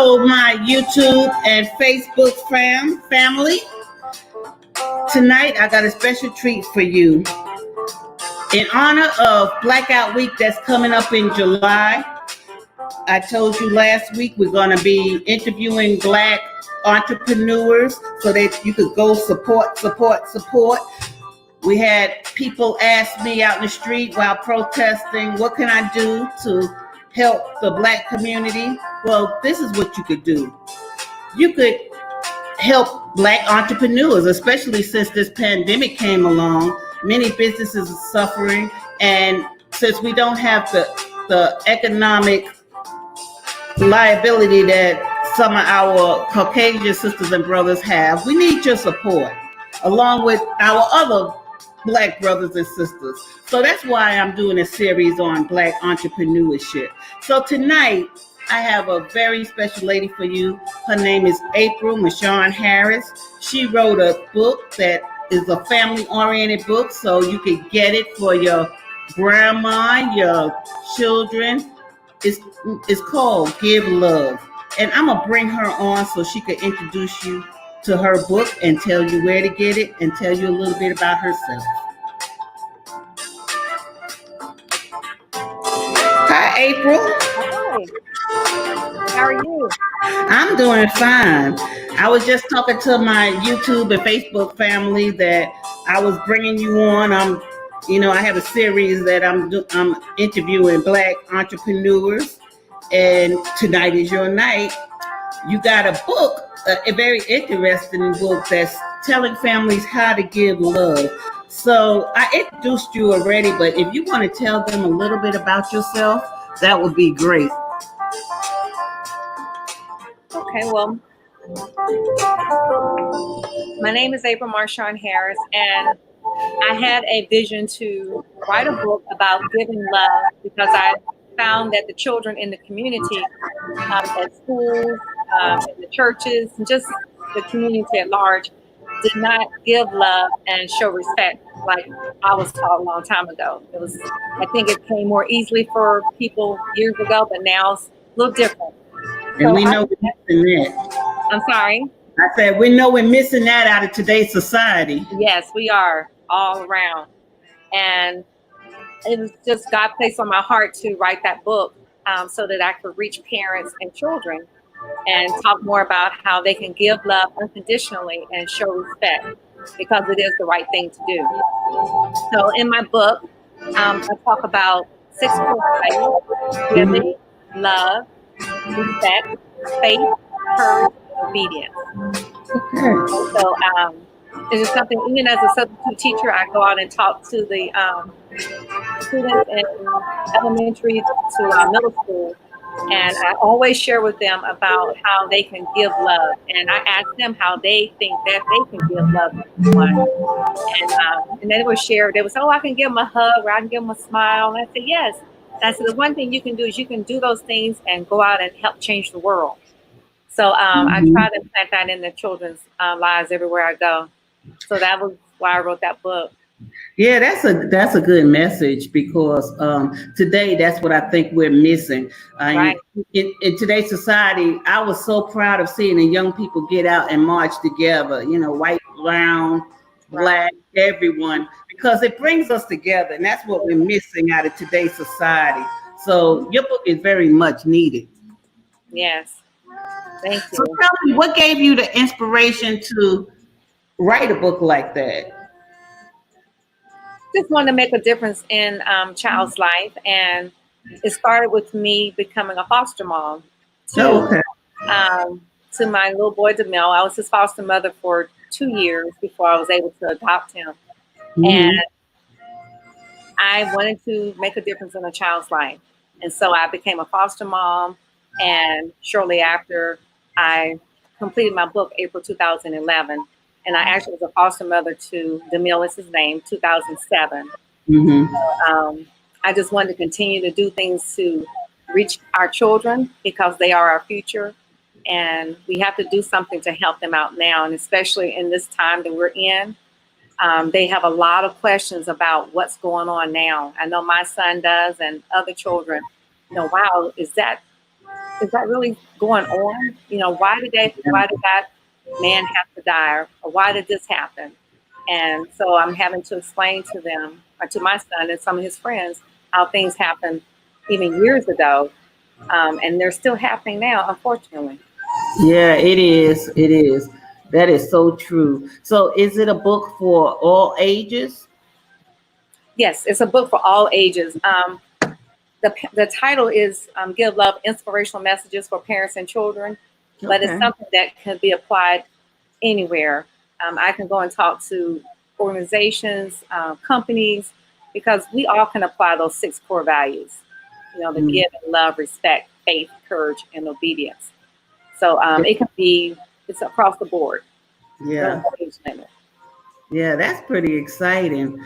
Hello, my YouTube and Facebook family. Tonight, I got a special treat for you. In honor of Blackout Week that's coming up in July, I told you last week we're going to be interviewing Black entrepreneurs so that you could go support. We had people ask me out in the street while protesting, what can I do to help the Black community? Well, this is what you could do. You could help Black entrepreneurs, especially since this pandemic came along. Many businesses are suffering, and since we don't have the economic liability that some of our Caucasian sisters and brothers have, we need your support, along with our other Black brothers and sisters. So that's why I'm doing a series on Black entrepreneurship. So tonight, I have a very special lady for you. Her name is April Marshawn Harris. She wrote a book that is a family-oriented book, so you can get it for your grandma, your children. It's called Give Love. And I'm going to bring her on so she can introduce you to her book and tell you where to get it and tell you a little bit about herself. Hi, April. Hi. How are you? I'm doing fine. I was just talking to my YouTube and Facebook family that I was bringing you on. I have a series that I'm interviewing Black entrepreneurs, and tonight is your night. You got a book, a very interesting book that's telling families how to give love. So I introduced you already, but if you want to tell them a little bit about yourself, that would be great. Okay, well, my name is April Marshawn Harris, and I had a vision to write a book about giving love because I found that the children in the community, at schools, in the churches, and just the community at large, did not give love and show respect like I was taught a long time ago. I think it came more easily for people years ago, but now it's a little different. And we know we're missing that. I'm sorry? I said, we know we're missing that out of today's society. Yes, we are all around. And it was just God placed on my heart to write that book so that I could reach parents and children and talk more about how they can give love unconditionally and show respect because it is the right thing to do. So in my book, I talk about 6 core values: giving, love, respect, faith, courage, and obedience. So it is something, even as a substitute teacher, I go out and talk to the students in elementary to middle school. And I always share with them about how they can give love. And I ask them how they think that they can give love to someone. And then it was shared. They would say, oh, I can give them a hug or I can give them a smile. And I said, yes. And I said, the one thing you can do is you can do those things and go out and help change the world. So I try to plant that in the children's lives everywhere I go. So that was why I wrote that book. Yeah, that's a good message because today that's what I think we're missing. Right. In today's society, I was so proud of seeing the young people get out and march together, white, brown, Black, everyone, because it brings us together. And that's what we're missing out of today's society. So your book is very much needed. Yes. Thank you. So tell me, what gave you the inspiration to write a book like that? Just wanted to make a difference in child's life, and it started with me becoming a foster mom to my little boy DeMille. I was his foster mother for 2 years before I was able to adopt him, and I wanted to make a difference in a child's life, and so I became a foster mom. And shortly after, I completed my book, April 2011. And I actually was a foster mother to DeMille, is his name, 2007. I just wanted to continue to do things to reach our children because they are our future. And we have to do something to help them out now. And especially in this time that we're in, they have a lot of questions about what's going on now. I know my son does and other children. Wow, is that is that really going on? You know, why did that man have to die, or why did this happen? And so I'm having to explain to them, or to my son and some of his friends, how things happened even years ago, and they're still happening now, unfortunately. Yeah, it is. It is. That is so true. So, is it a book for all ages? Yes, it's a book for all ages. The title is Give Love Inspirational Messages for Parents and Children, but it's Okay. something that can be applied anywhere. I can go and talk to organizations, companies, because we all can apply those 6 core values, you know, the Mm, give and love, respect, faith, courage, and obedience. So it's across the board, no yeah. age limit. Yeah, that's pretty exciting.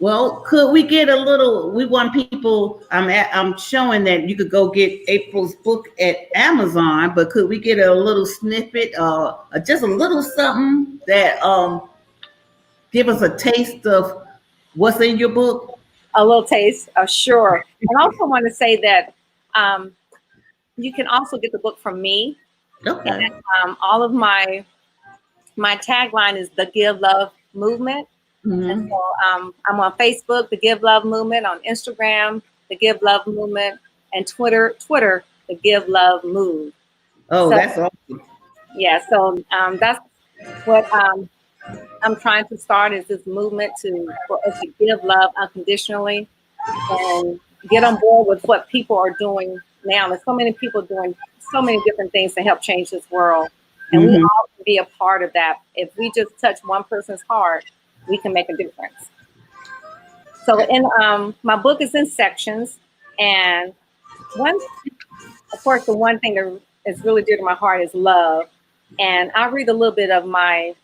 Well, could we get a little? We want people. I'm showing that you could go get April's book at Amazon, but could we get a little snippet, just a little something that give us a taste of what's in your book? A little taste, sure. And I also want to say that um, you can also get the book from me. And Okay. all of my tagline is the Give Love Movement. And Hmm. so I'm on Facebook, the Give Love Movement, on Instagram, the Give Love Movement, and Twitter, the Give Love Move. Oh, So that's awesome. yeah, so that's what I'm trying to start, is this movement for us to give love unconditionally and get on board with what people are doing now. There's so many people doing so many different things to help change this world, and we Hmm. all can be a part of that. If we just touch one person's heart, we can make a difference. So, in my book is in sections, and one, of course, the one thing that is really dear to my heart is love. And I'll read a little bit of my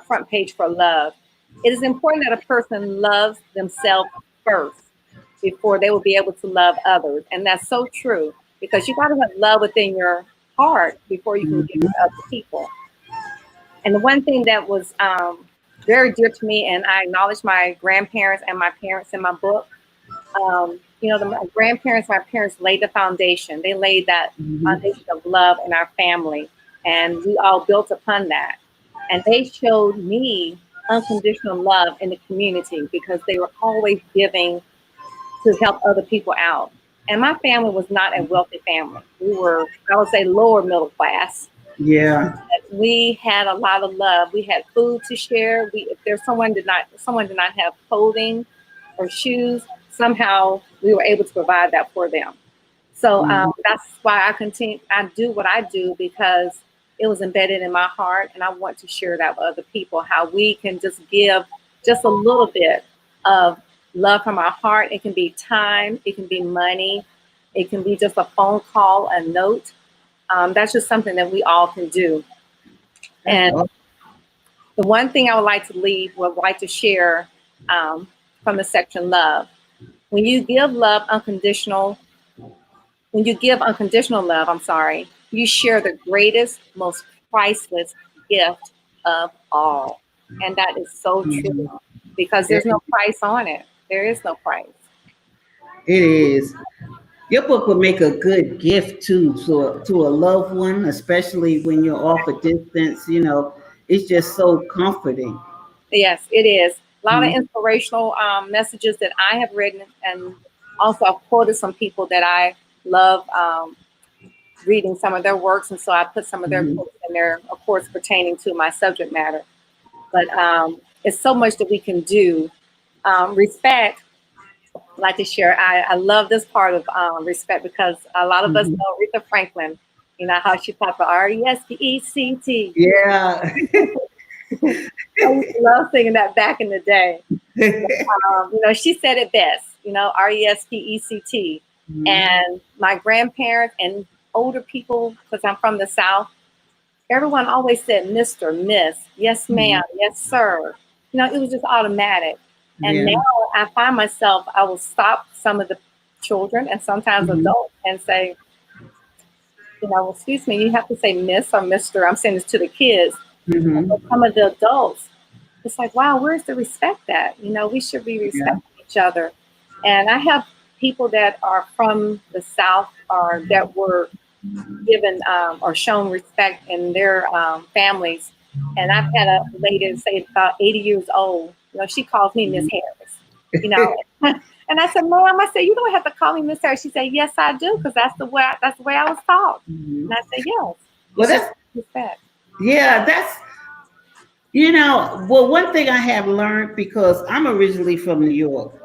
front page for love. It is important that a person loves themselves first before they will be able to love others. And that's so true, because you got to have love within your heart before you can give it Hmm. to other people. And the one thing that was very dear to me, and I acknowledge my grandparents and my parents in my book. You know, my grandparents, my parents laid the foundation. They laid that Hmm. foundation of love in our family, and we all built upon that. And they showed me unconditional love in the community, because they were always giving to help other people out. And my family was not a wealthy family. We were, I would say, lower middle class. Yeah. We had a lot of love. We had food to share. If there's someone did not have clothing or shoes, somehow we were able to provide that for them. So Hmm. that's why I do what I do, because it was embedded in my heart, and I want to share that with other people. How we can just give just a little bit of love from our heart. It can be time, it can be money, it can be just a phone call, a note. That's just something that we all can do. That's And awesome. the one thing I would like to share from the section love. When you give love unconditional, when you give unconditional love, you share the greatest, most priceless gift of all. And that is so true, Mhm. because there's It, no price on it. There is no price. it is. Your book would make a good gift too to a loved one, especially when you're off a distance. It's just so comforting. Yes, it is. A lot of Mhm. inspirational messages that I have written, and also I've quoted some people that I love reading some of their works, and so I put some of their Mhm. quotes in there, of course, pertaining to my subject matter. But it's so much that we can do. Respect, I'd like to share. I love this part of respect, because a lot of us Mhm. know Aretha Franklin. You know how she talked about RESPECT. Yeah. I used to love singing that back in the day. You know, she said it best, you know, RESPECT. Mhm. And my grandparents and older people, because I'm from the South, everyone always said Mr., Miss, yes, ma'am, Mhm. yes, sir. You know, it was just automatic. And Yeah. now I find myself, I will stop some of the children and sometimes Mhm. adults and say, you know, excuse me, you have to say Miss or Mr. I'm saying this to the kids. And for Mhm. some of the adults, it's like, wow, where's the respect at? You know, we should be Yeah. respecting each other. And I have people that are from the South or that were given or shown respect in their families. And I've had a lady say about 80 years old, she calls me Miss Harris, you know. And I said, Ma'am, I said, you don't have to call me Miss Harris. She said, yes, I do, because that's the way I was taught. And I said, yes. Well, that's respect. Yeah, that's one thing I have learned, because I'm originally from New York.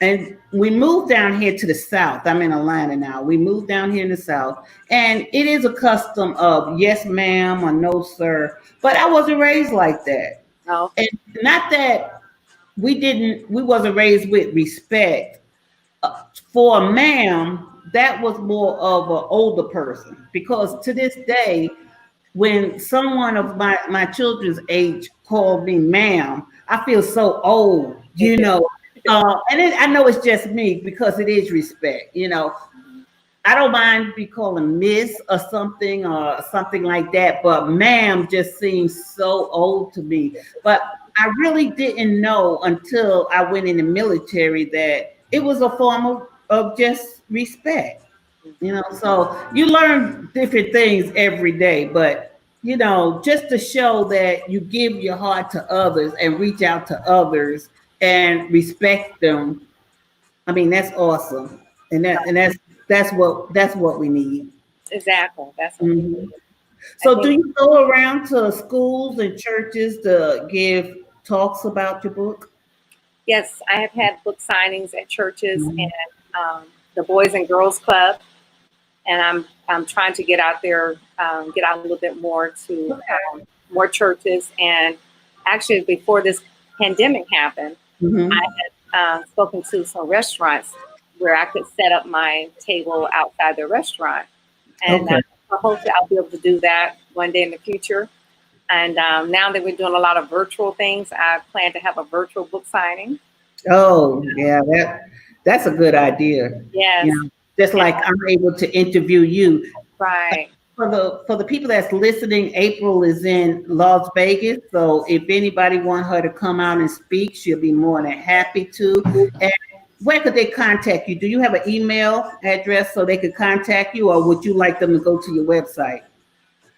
And we moved down here to the South. I'm in Atlanta now. We moved down here in the South, and it is a custom of yes, ma'am, or no, sir. But I wasn't raised like that. Oh. And not that we wasn't raised with respect. For a ma'am, that was more of an older person, because to this day, when someone of my children's age called me ma'am, I feel so old, I know it's just me, because it is respect, I don't mind be calling miss or something like that, but ma'am just seems so old to me. But I really didn't know until I went in the military that it was a form of just respect, so you learn different things every day, but just to show that you give your heart to others and reach out to others and respect them. I mean, that's awesome. And that's what we need. Exactly. That's what we need. So do you go around to schools and churches to give talks about your book? Yes, I have had book signings at churches and the Boys and Girls Club, and I'm trying to get out there, get out a little bit more to more churches. And actually, before this pandemic happened, I had spoken to some restaurants where I could set up my table outside the restaurant, and hopefully I'll be able to do that one day in the future. And now that we're doing a lot of virtual things, I plan to have a virtual book signing. Oh, yeah, that's a good idea. Yes. Just like I'm able to interview you. Right. For the people that's listening, April is in Las Vegas. So if anybody want her to come out and speak, she'll be more than happy to. And where could they contact you? Do you have an email address so they could contact you, or would you like them to go to your website?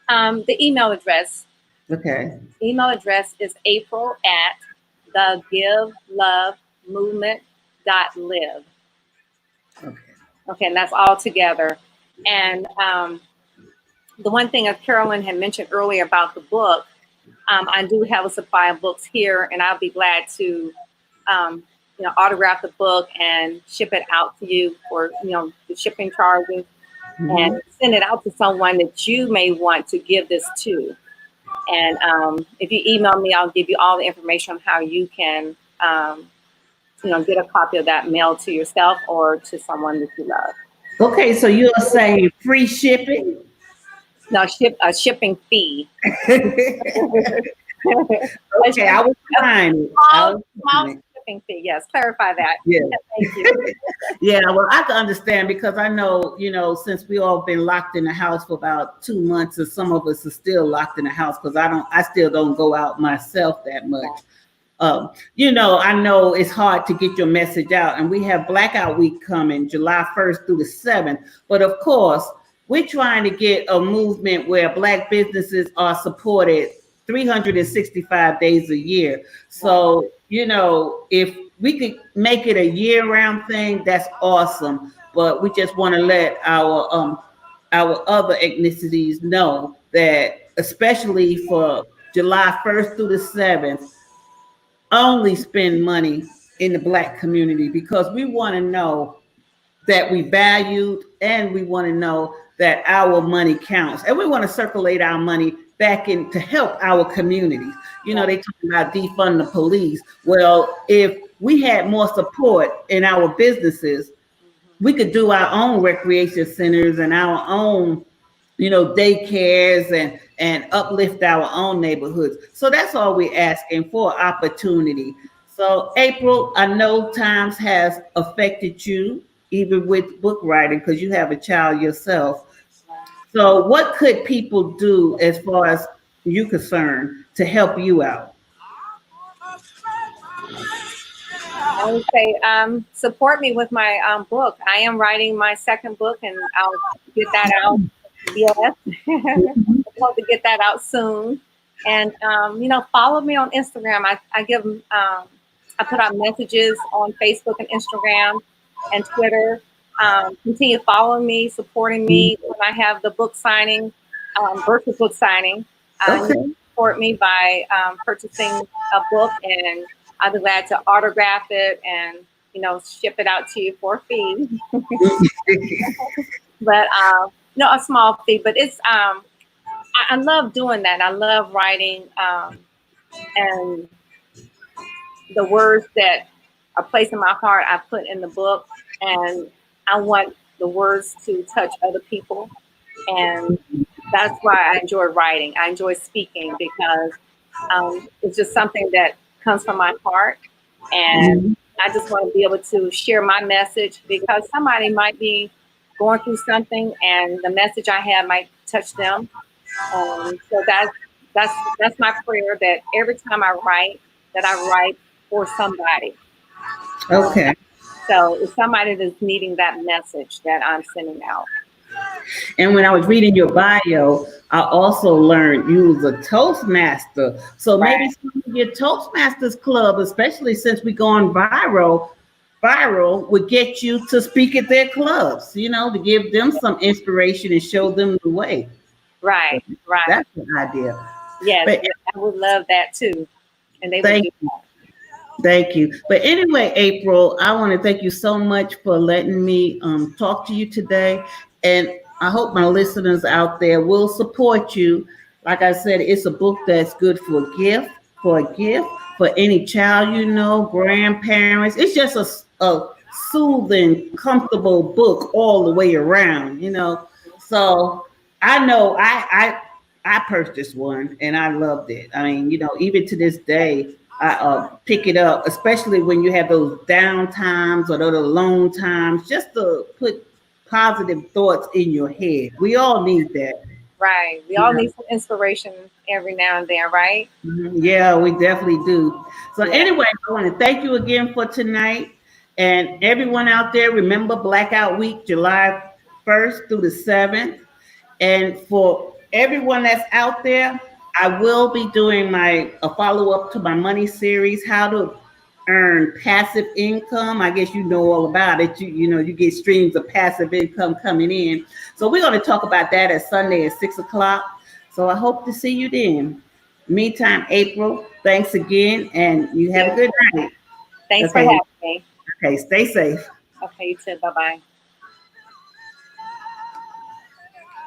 The email address. Okay. Email address is april@thegivelovemovement.live. Okay, and that's all together. And the one thing, as Carolyn had mentioned earlier about the book, I do have a supply of books here, and I'll be glad to, autograph the book and ship it out to you for, the shipping charges, and send it out to someone that you may want to give this to. And if you email me, I'll give you all the information on how you can, get a copy of that mailed to yourself or to someone that you love. Okay, so you're saying free shipping? No, a shipping fee. Okay, I was trying. Small shipping fee. Yes, clarify that. Yeah. Thank you. Yeah, well, I can understand, because I know, since we all been locked in the house for about 2 months, and some of us are still locked in the house, because I still don't go out myself that much. I know it's hard to get your message out, and we have Blackout Week coming July 1st through the 7th. But of course, we're trying to get a movement where Black businesses are supported 365 days a year. So, if we could make it a year-round thing, that's awesome. But we just want to let our other ethnicities know that, especially for July 1st through the 7th, only spend money in the Black community, because we want to know that we valued, and we want to know that our money counts, and we want to circulate our money back in to help our communities. They talk about defund the police. Well, if we had more support in our businesses, we could do our own recreation centers and our own, daycares and uplift our own neighborhoods. So that's all we're asking for, opportunity. So April, I know times has affected you, even with book writing, because you have a child yourself. So what could people do, as far as you're concerned, to help you out? I would say support me with my book. I am writing my second book, and I'll get that out. Yes, I hope to get that out soon. And follow me on Instagram. I give I put out messages on Facebook and Instagram and Twitter. Continue following me, supporting me when I have the book signing, virtual book signing. You Okay. can support me by purchasing a book, and I'll be glad to autograph it and ship it out to you for a fee. But a small fee. But it's I love doing that. I love writing, and the words that are placed in my heart, I put in the book, and I want the words to touch other people, and that's why I enjoy writing. I enjoy speaking because it's just something that comes from my heart, and I just want to be able to share my message because somebody might be going through something, and the message I have might touch them. So that's my prayer, that every time I write, that I write for somebody. Okay. So it's somebody that's needing that message that I'm sending out. And when I was reading your bio, I also learned you was a Toastmaster. So maybe Right. some of your Toastmasters club, especially since we going viral would get you to speak at their clubs, to give them some inspiration and show them the way. Right. Right. That's an idea. Yes, But I would love that too. And they would thank do you. Thank you. But anyway, April, I want to thank you so much for letting me talk to you today. And I hope my listeners out there will support you. Like I said, it's a book that's good for a gift, for any child, grandparents. It's just a soothing, comfortable book all the way around. So I know I purchased one and I loved it. I mean, even to this day, I pick it up, especially when you have those down times or those alone times, just to put positive thoughts in your head. We all need that. right. We all Yeah, need some inspiration every now and then, right? yeah, we definitely do. So Yeah. anyway, I want to thank you again for tonight. And everyone out there, remember Blackout Week, July 1st through the 7th. And for everyone that's out there, I will be doing a follow up to my money series, how to earn passive income. I guess you know all about it. You get streams of passive income coming in. So we're going to talk about that at Sunday at 6 o'clock. So I hope to see you then. Meantime, April, thanks again, and you have a Yeah. good night. Thanks for Okay. having me. Okay. Stay safe. Okay, you too. Bye bye.